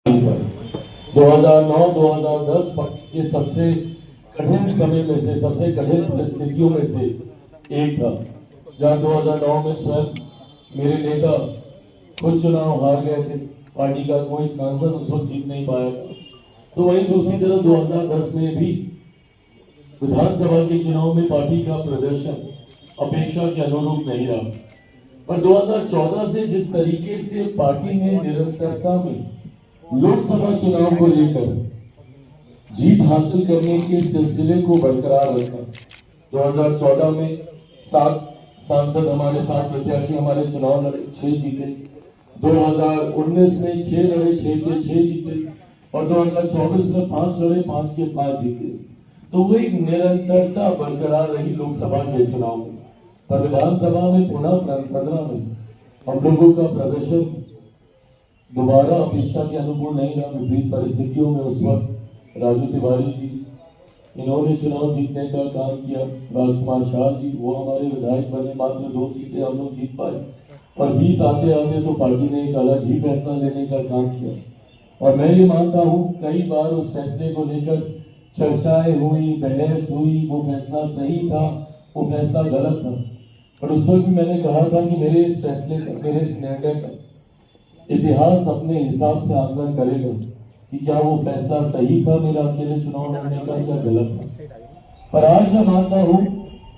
2009-2010 के सबसे कठिन समय में से, सबसे कठिन परिस्थितियों में से एक था, जहां 2009 में स्वयं मेरे नेता खुद चुनाव हार गए थे, पार्टी का कोई सांसद उस वक्त जीत नहीं पाया था। तो वहीं दूसरी तरफ 2010 में भी विधानसभा के चुनाव में पार्टी का प्रदर्शन अपेक्षा के अनुरूप नहीं रहा। पर 2014 से जिस तरीके से पार्टी ने निरंतरता में लोकसभा चुनाव को लेकर जीत हासिल करने के सिलसिले को बरकरार रखा। 2014 में 7 सांसद हमारे, 7 प्रत्याशी हमारे चुनाव लड़े, 6 जीते। 2019 में 6 लड़े, 6 के 6 जीते। और 2024 में 5 लड़े, 5 के 5 जीते। तो वो एक निरंतरता बरकरार रही लोकसभा के चुनाव में। पर विधानसभा में पुनः 15 में हम लोगों का प्रदर्शन दोबारा अपेक्षा के अनुकूल नहीं रहा। विपरीत परिस्थितियों में उस वक्त राजू तिवारी जी, इन्होंने चुनाव जीतने का काम किया। राजकुमार शाह जी, वो हमारे विधायक बने, मात्र 2 सीटें हम लोग जीत पाए। और 20 आते आते तो पार्टी ने एक अलग ही फैसला लेने का काम किया। और मैं ये मानता हूँ, कई बार उस फैसले को लेकर चर्चाएं हुई, बहस हुई, वो फैसला सही था, वो फैसला गलत था। पर उस वक्त भी मैंने कहा था कि मेरे इस फैसले का, मेरे इस निर्णय का इतिहास अपने हिसाब से आकलन करेगा कि क्या वो फैसला सही था मेरा अकेले चुनाव लड़ने का या गलत था। पर आज मैं मानता हूँ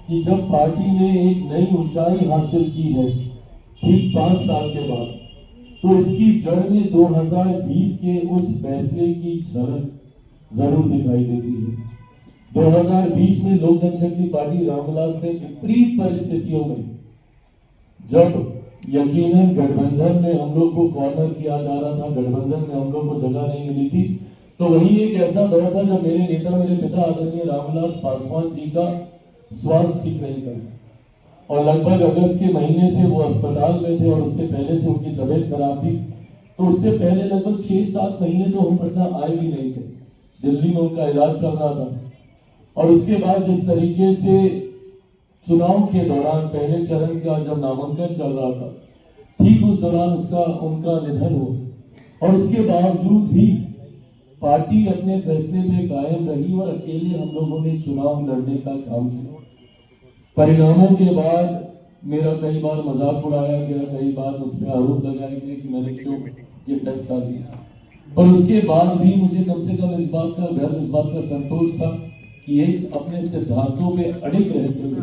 कि जब पार्टी ने एक नई ऊंचाई हासिल की है ठीक 5 साल के बाद, तो इसकी जड़ में 2020 के उस फैसले की झलक जरूर दिखाई देती है। 2020 में लोक जनशक्ति पार्टी रामविलास ने विपरीत परिस्थितियों में, जब यकीनन गठबंधन में हम लोग को कॉर्नर किया जा रहा था, गठबंधन में हम लोग को जगह नहीं मिली थी, तो वही एक ऐसा दौर था जब मेरे नेता, मेरे पिता आदरणीय रामविलास पासवान जी का स्वास्थ्य ठीक नहीं था और लगभग अगस्त के महीने से वो अस्पताल में थे। और उससे पहले से उनकी तबीयत खराब थी। तो उससे पहले लगभग 6-7 महीने तो हम पटना आए भी नहीं थे, दिल्ली में उनका इलाज चल रहा था। और उसके बाद जिस तरीके से चुनाव के दौरान पहले चरण का जब नामांकन चल रहा था, ठीक उस दौरान उनका निधन हुआ। और उसके बावजूद भी पार्टी अपने फैसले में कायम रही और अकेले हम लोगों ने चुनाव लड़ने का काम किया। परिणामों के बाद मेरा कई बार मजाक उड़ाया गया, कई बार मुझ पर आरोप लगाए गए कि मैंने क्यों ये फैसला लिया। और उसके बाद भी मुझे कम से कम इस बात का गर्व, इस बात का संतोष था कि एक अपने सिद्धांतों पे अड़िग रहते हुए,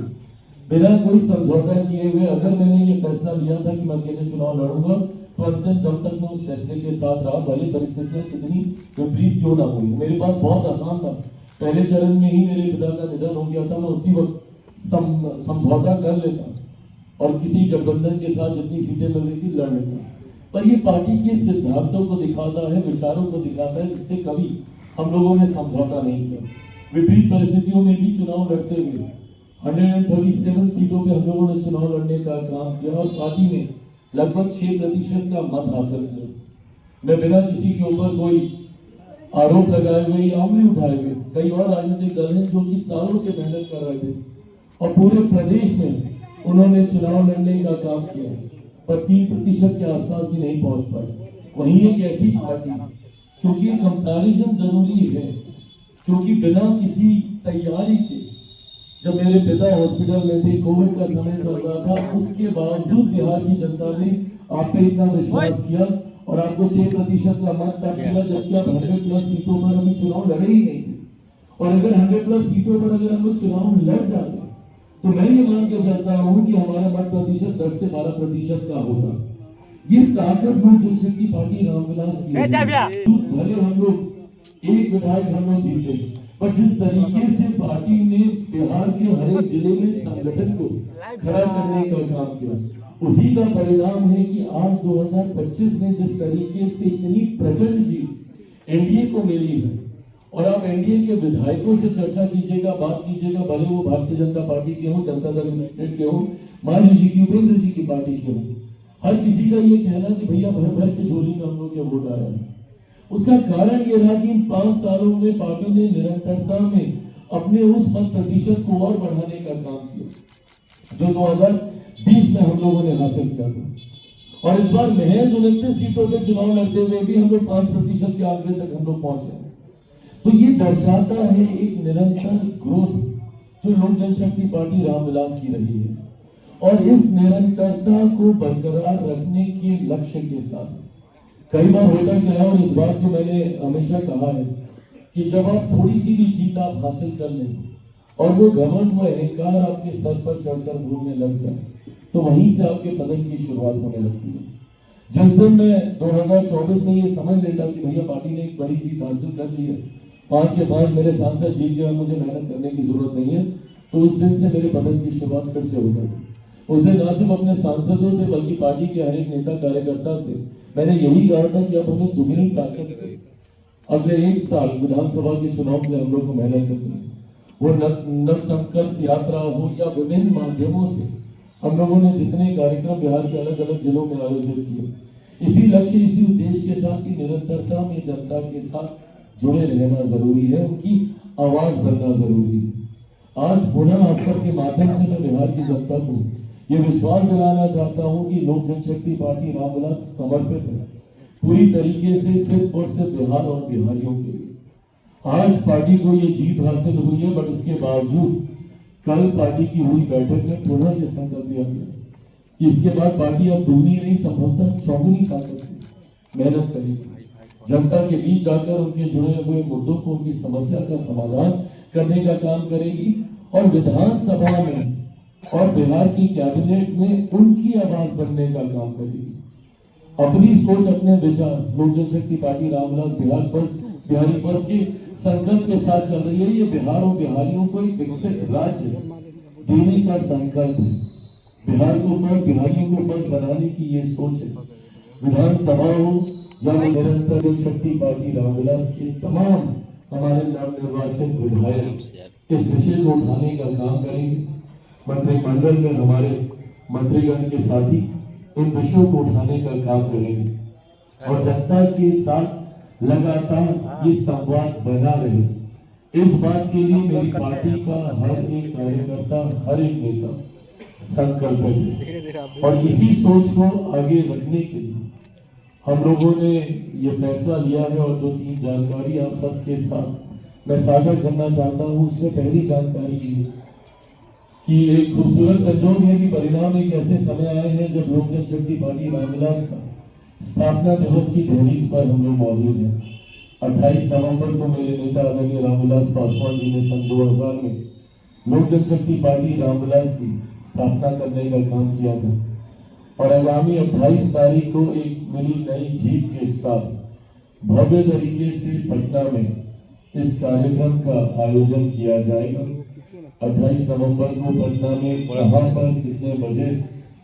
बिना कोई समझौता किए हुए, अगर मैंने ये फैसला लिया था कि मैं अकेले चुनाव लड़ूंगा, तो अंतिम दम तक मैं उस फैसले के साथ रहा, भले परिस्थितियां कितनी विपरीत क्यों ना हुई। मेरे पास बहुत आसान था, पहले चरण में ही मेरे पिता का निधन हो गया था, मैं उसी वक्त समझौता कर लेता और किसी गठबंधन के साथ जितनी सीटें मिल रही थी लड़ लेता। पर ये पार्टी के सिद्धांतों को दिखाता है, विचारों को दिखाता है, जिससे कभी हम लोगों ने समझौता नहीं किया। विपरीत परिस्थितियों में भी चुनाव लड़ते हुए 137 सीटों पे हम लोगों ने चुनाव लड़ने का काम किया और पार्टी ने लगभग 6% का मत हासिल किया। मैं बिना किसी के ऊपर कोई आरोप लगाए हुए या उंगली उठाए हुए, कई और राजनीतिक दल हैं जो कि सालों से मेहनत कर रहे थे और पूरे प्रदेश में उन्होंने चुनाव लड़ने का काम किया, पर 3% के आसपास भी नहीं पहुंच पाए। वहीं एक ऐसी पार्टी, क्योंकि कंपैरिजन जरूरी है, क्योंकि बिना किसी तैयारी के, जब मेरे पिता हॉस्पिटल में थे, कोविड का समय चल रहा था, उसके बावजूद बिहार की जनता ने आप पे इतना विश्वास किया और आपको 6% का मत तक दिया, जबकि आप 100+ सीटों पर अभी चुनाव लड़े ही नहीं थे। और अगर 100+ सीटों पर अगर हम लोग चुनाव लड़ जाते, तो मैं ये मान के चलता हूँ कि हमारा मत प्रतिशत 10 से 12% का होगा। ये ताकत लोक जनशक्ति पार्टी रामविलास की, भले हम लोग एक विधायक हम लोग जीते, पर जिस तरीके से पार्टी ने बिहार के हर एक जिले में संगठन को खड़ा करने का काम किया, उसी का परिणाम है कि आज 2025 में जिस तरीके से इतनी प्रचंड जीत एनडीए को मिली है। और आप एनडीए के विधायकों से चर्चा कीजिएगा, बात कीजिएगा, भले वो भारतीय जनता पार्टी के हों, जनता दल यूनाइटेड के हों, मान लीजिए कि उपेंद्र जी की पार्टी के हों, हर किसी का ये कहना कि भैया भर भर के झोली में हम लोग के वोट आया है। उसका कारण ये रहा कि इन 5 सालों में पार्टी ने निरंतरता में अपने उस मत प्रतिशत को और बढ़ाने का काम किया जो 2020 में हम लोगों ने हासिल किया था। और इस बार महज 29 सीटों पे चुनाव लड़ते हुए भी हम लोग 5% के आंकड़े तक हम लोग पहुंचे। तो ये दर्शाता है एक निरंतर ग्रोथ जो लोक जनशक्ति पार्टी रामविलास की रही है, और इस निरंतरता को बरकरार रखने के लक्ष्य के साथ कई बार होता क्या है, और इस बात को मैंने हमेशा कहा है कि जब आप थोड़ी सी भी जीत आप हासिल कर लें और वो घमंड व अहंकार आपके सर पर चढ़कर घूमने लग जाए, तो वहीं से आपके पतन की शुरुआत होने लगती है। जिस दिन मैं 2024 में ये समझ लेता कि भैया पार्टी ने एक बड़ी जीत हासिल कर ली है, 5 के 5 मेरे सांसद जीत गए, मुझे मेहनत करने की जरूरत नहीं है, तो उस दिन से मेरे पतन की शुरुआत फिर से होता है। उस दिन ना सिर्फ अपने सांसदों से बल्कि पार्टी के हर एक नेता कार्यकर्ता से मैंने यही कहा था कि अब हमें दुगनी ताकत से अगले 1 साल विधानसभा के चुनाव के लिए हम लोग को मेहनत करनी है। वो नव संकल्प यात्रा हो या विभिन्न माध्यमों से हम लोगों ने जितने कार्यक्रम बिहार के अलग अलग जिलों में आयोजित किए, इसी लक्ष्य इसी उद्देश्य के साथ की निरंतरता में जनता के साथ जुड़े रहना जरूरी है, उनकी आवाज बनना जरूरी है। आज पुनः अवसर के माध्यम से मैं बिहार की जनता को ये विश्वास दिलाना चाहता हूं कि लोक जनशक्ति पार्टी रामविलास समर्पित है पूरी तरीके से सिर्फ और सिर्फ बिहार और बिहारियों के लिए। आज पार्टी को ये जीत हासिल हुई है, बट उसके बावजूद कल पार्टी की हुई बैठक में पुनः ये संकल्प लिया गया कि इसके बाद पार्टी अब दुगनी नहीं संभवतः चौगुनी ताकत से मेहनत करेगी, जनता के बीच जाकर उनके जुड़े हुए मुद्दों को, उनकी समस्या का समाधान करने का काम करेगी, और विधानसभा में और बिहार की कैबिनेट में उनकी आवाज बनने का काम करेगी। अपनी सोच, अपने विचार Lok Janshakti party Ramvilas Bihar first, Bihari first के संकल्प के साथ चल रही है। ये बिहार और बिहारियों को एक विकसित राज्य देने का संकल्प है। बिहार को फर्स्ट, बिहारियों को फर्स्ट बनाने की ये सोच है। विधानसभा हो या निरंतर जनशक्ति पार्टी रामविलास के तमाम हमारे नवनिर्वाचित विधायक इस विषय को उठाने का काम करेंगे। मंत्रिमंडल में हमारे मंत्रीगण के साथी इन विषयों को उठाने का काम करेंगे, और जनता के साथ लगातार ये संवाद बना रहे। इस बात के लिए मेरी पार्टी का हर एक कार्यकर्ता, हर एक नेता संकल्पित है, और इसी सोच को आगे रखने के लिए हम लोगों ने ये फैसला लिया है। और जो 3 जानकारी आप सबके साथ मैं साझा करना चाहता हूँ, उसमें पहली जानकारी ये कि एक खूबसूरत संजोग है कि परिणाम एक ऐसे समय आए हैं जब लोक जनशक्ति पार्टी रामविलास का स्थापना दिवस की दहलीज पर हम लोग मौजूद हैं। 28 नवंबर को मेरे नेता आदरणीय रामविलास पासवान जी ने सन 2000 में लोक जनशक्ति पार्टी रामविलास की स्थापना करने का काम किया था, और आगामी 28 तारीख को एक मिली नई जीत के साथ भव्य तरीके से पटना में इस कार्यक्रम का आयोजन किया जाएगा। 28 नवंबर को पटना में कहां पर कितने बजे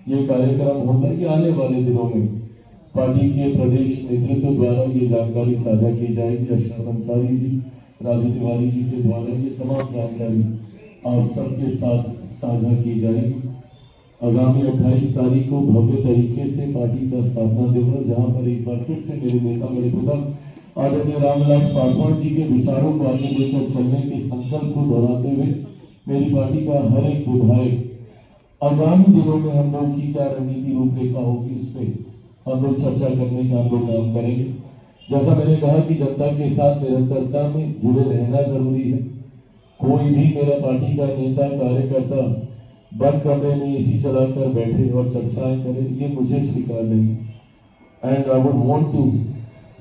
ये कार्यक्रम होगा, ये आने वाले दिनों में पार्टी के प्रदेश नेतृत्व द्वारा ये जानकारी साझा की जाएगी। अशरफ अंसारी जी, राजू तिवारी जी के द्वारा ये तमाम जानकारी आप सबके साथ साझा की जाएगी। आगामी 28 तारीख को भव्य तरीके से पार्टी का स्थापना दिवस, जहां पर एक बार फिर से मेरे नेता, मेरे पिता आदरणीय रामविलास पासवान जी के विचारों को आगे लेकर चलने के संकल्प को दोहराते हुए मेरी पार्टी का हर एक विधायक आगामी दिनों में हम लोग की क्या रणनीति रूपरेखा होगी, इस पे हम लोग चर्चा करने का हम लोग काम करेंगे। जैसा मैंने कहा कि जनता के साथ निरंतरता में जुड़े रहना जरूरी है। कोई भी मेरा पार्टी का नेता, कार्यकर्ता बंद कमरे में एसी चलाकर बैठे और चर्चाएं करे, ये मुझे स्वीकार नहीं है। And I would want to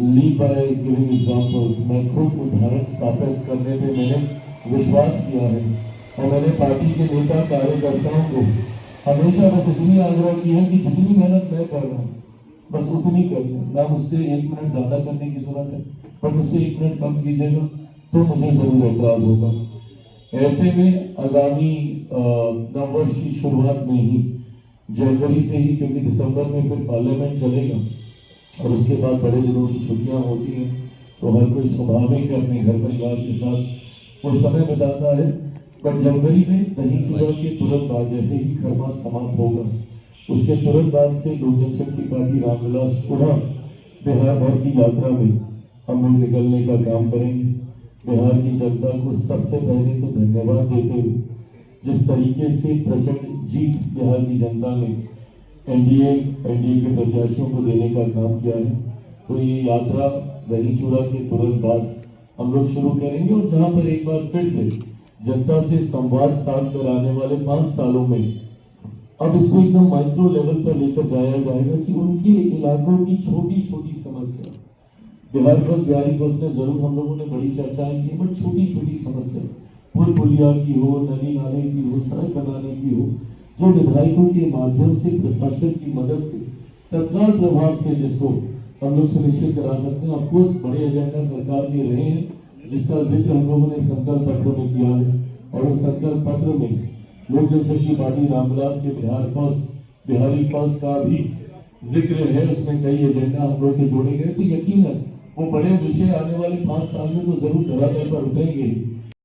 lead by giving examples. मैं खुद उदाहरण स्थापित करने पे मैंने विश्वास किया है, और मैंने पार्टी के नेता कार्यकर्ताओं को हमेशा बस इतनी आग्रह की है कि जितनी मेहनत मैं कर रहा हूँ बस उतनी करिए, ना मुझसे 1 मिनट ज्यादा करने की जरूरत है, पर मुझसे 1 मिनट कम कीजिएगा तो मुझे जरूर एतराज होगा। ऐसे में आगामी नववर्ष की शुरुआत में ही जनवरी से ही, क्योंकि दिसंबर में फिर पार्लियामेंट चलेगा और उसके बाद बड़े दिनों की छुट्टियां होती हैं, तो हर कोई स्वाभाविक है अपने घर परिवार के साथ वो समय बिताता है। पर जनवरी में दही चूड़ा के तुरंत बाद, जैसे ही खरमास समाप्त होगा, उसके तुरंत बाद से लोक जनशक्ति पार्टी रामविलास पुनः बिहार भर की यात्रा में हम लोग निकलने का काम करेंगे। बिहार की जनता को सबसे पहले तो धन्यवाद देते हुए, जिस तरीके से प्रचंड जीत बिहार की जनता ने एनडीए के प्रत्याशियों को देने का काम किया है। तो ये यात्रा दहीचूड़ा के तुरंत बाद हम लोग शुरू करेंगे और जहां पर एक बार फिर से जनता से संवाद साध कर आने वाले 5 सालों में अब इसको एकदम माइक्रो लेवल पर लेकर जाया जाएगा कि उनके इलाकों की छोटी छोटी समस्या, बिहार फर्स्ट बिहारी फर्स्ट में जरूर हम लोगों ने बड़ी चर्चाएं की, बट छोटी छोटी समस्या पुल पुलिया की हो, नदी नाले की हो, सड़क बनाने की हो, जो विधायकों के माध्यम से प्रशासन की मदद से तत्काल प्रभाव से जिसको हम लोग सुनिश्चित करा सकते हैं। ऑफकोर्स बड़े एजेंडा सरकार के रहे हैं जिसका जिक्र हम लोगों ने संकल्प पत्र में किया है और उस संकल्प पत्र में लोक जनशक्ति पार्टी रामविलास के बिहारी फर्स्ट का भी जिक्र है। उसमें कई एजेंडा हम लोग के जोड़े गए, तो यकीनन वो बड़े विषय आने वाले 5 साल में तो जरूर धरातल पर उतरेंगे।